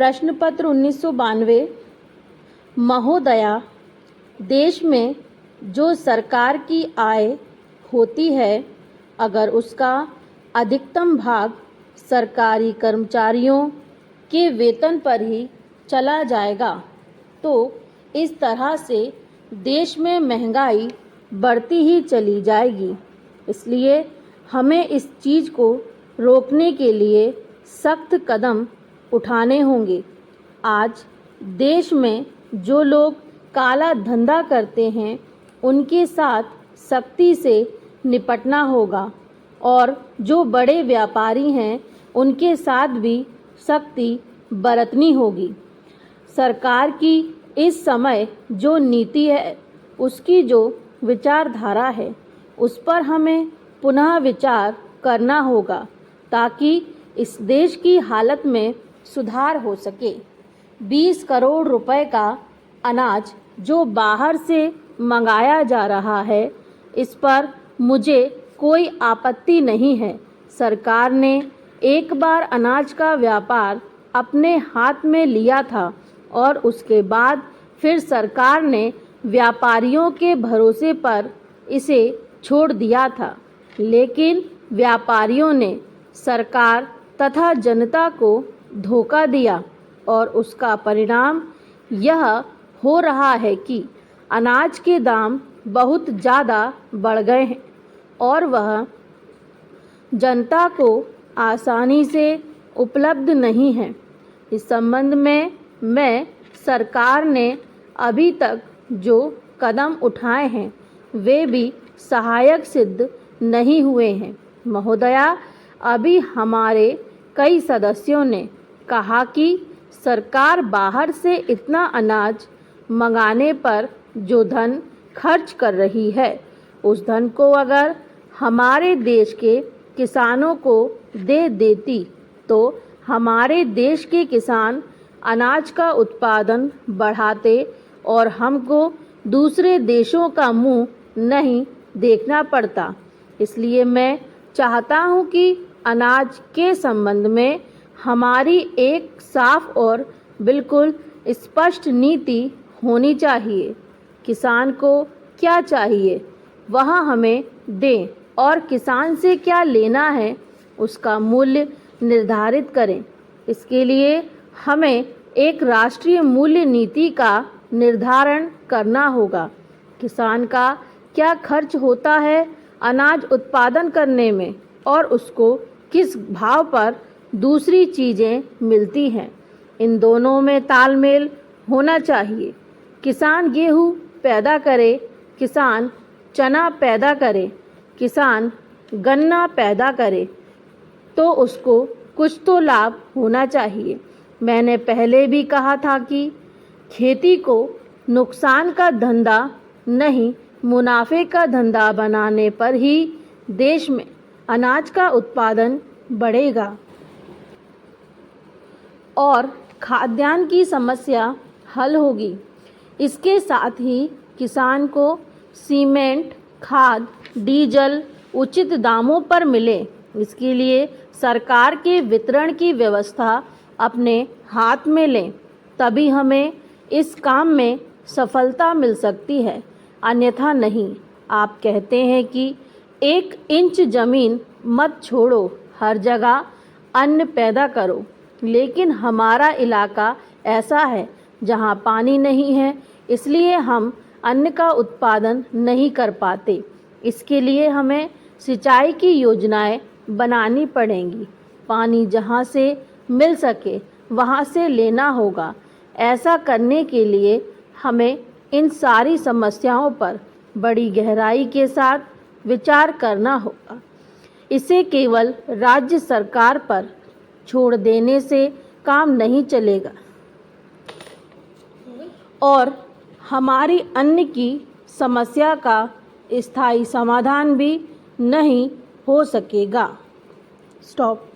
प्रश्न पत्र 1992। महोदया, देश में जो सरकार की आय होती है, अगर उसका अधिकतम भाग सरकारी कर्मचारियों के वेतन पर ही चला जाएगा तो इस तरह से देश में महंगाई बढ़ती ही चली जाएगी। इसलिए हमें इस चीज़ को रोकने के लिए सख्त कदम उठाने होंगे। आज देश में जो लोग काला धंधा करते हैं उनके साथ सख्ती से निपटना होगा और जो बड़े व्यापारी हैं उनके साथ भी सख्ती बरतनी होगी। सरकार की इस समय जो नीति है, उसकी जो विचारधारा है, उस पर हमें पुनः विचार करना होगा ताकि इस देश की हालत में सुधार हो सके। 20 करोड़ रुपए का अनाज जो बाहर से मंगाया जा रहा है, इस पर मुझे कोई आपत्ति नहीं है। सरकार ने एक बार अनाज का व्यापार अपने हाथ में लिया था और उसके बाद फिर सरकार ने व्यापारियों के भरोसे पर इसे छोड़ दिया था, लेकिन व्यापारियों ने सरकार तथा जनता को धोखा दिया और उसका परिणाम यह हो रहा है कि अनाज के दाम बहुत ज़्यादा बढ़ गए हैं और वह जनता को आसानी से उपलब्ध नहीं है। इस संबंध में मैं सरकार ने अभी तक जो कदम उठाए हैं वे भी सहायक सिद्ध नहीं हुए हैं। महोदया, अभी हमारे कई सदस्यों ने कहा कि सरकार बाहर से इतना अनाज मंगाने पर जो धन खर्च कर रही है, उस धन को अगर हमारे देश के किसानों को दे देती तो हमारे देश के किसान अनाज का उत्पादन बढ़ाते और हमको दूसरे देशों का मुंह नहीं देखना पड़ता। इसलिए मैं चाहता हूं कि अनाज के संबंध में हमारी एक साफ और बिल्कुल स्पष्ट नीति होनी चाहिए। किसान को क्या चाहिए वह हमें दें और किसान से क्या लेना है उसका मूल्य निर्धारित करें। इसके लिए हमें एक राष्ट्रीय मूल्य नीति का निर्धारण करना होगा। किसान का क्या खर्च होता है अनाज उत्पादन करने में और उसको किस भाव पर दूसरी चीज़ें मिलती हैं, इन दोनों में तालमेल होना चाहिए। किसान गेहूँ पैदा करे, किसान चना पैदा करे, किसान गन्ना पैदा करे तो उसको कुछ तो लाभ होना चाहिए। मैंने पहले भी कहा था कि खेती को नुकसान का धंधा नहीं, मुनाफे का धंधा बनाने पर ही देश में अनाज का उत्पादन बढ़ेगा और खाद्यान्न की समस्या हल होगी। इसके साथ ही किसान को सीमेंट, खाद, डीजल उचित दामों पर मिले, इसके लिए सरकार के वितरण की व्यवस्था अपने हाथ में लें, तभी हमें इस काम में सफलता मिल सकती है, अन्यथा नहीं। आप कहते हैं कि 1 इंच ज़मीन मत छोड़ो, हर जगह अन्न पैदा करो, लेकिन हमारा इलाका ऐसा है जहाँ पानी नहीं है, इसलिए हम अन्न का उत्पादन नहीं कर पाते। इसके लिए हमें सिंचाई की योजनाएं बनानी पड़ेंगी। पानी जहाँ से मिल सके वहाँ से लेना होगा। ऐसा करने के लिए हमें इन सारी समस्याओं पर बड़ी गहराई के साथ विचार करना होगा। इसे केवल राज्य सरकार पर छोड़ देने से काम नहीं चलेगा और हमारी अन्न की समस्या का स्थायी समाधान भी नहीं हो सकेगा। स्टॉप।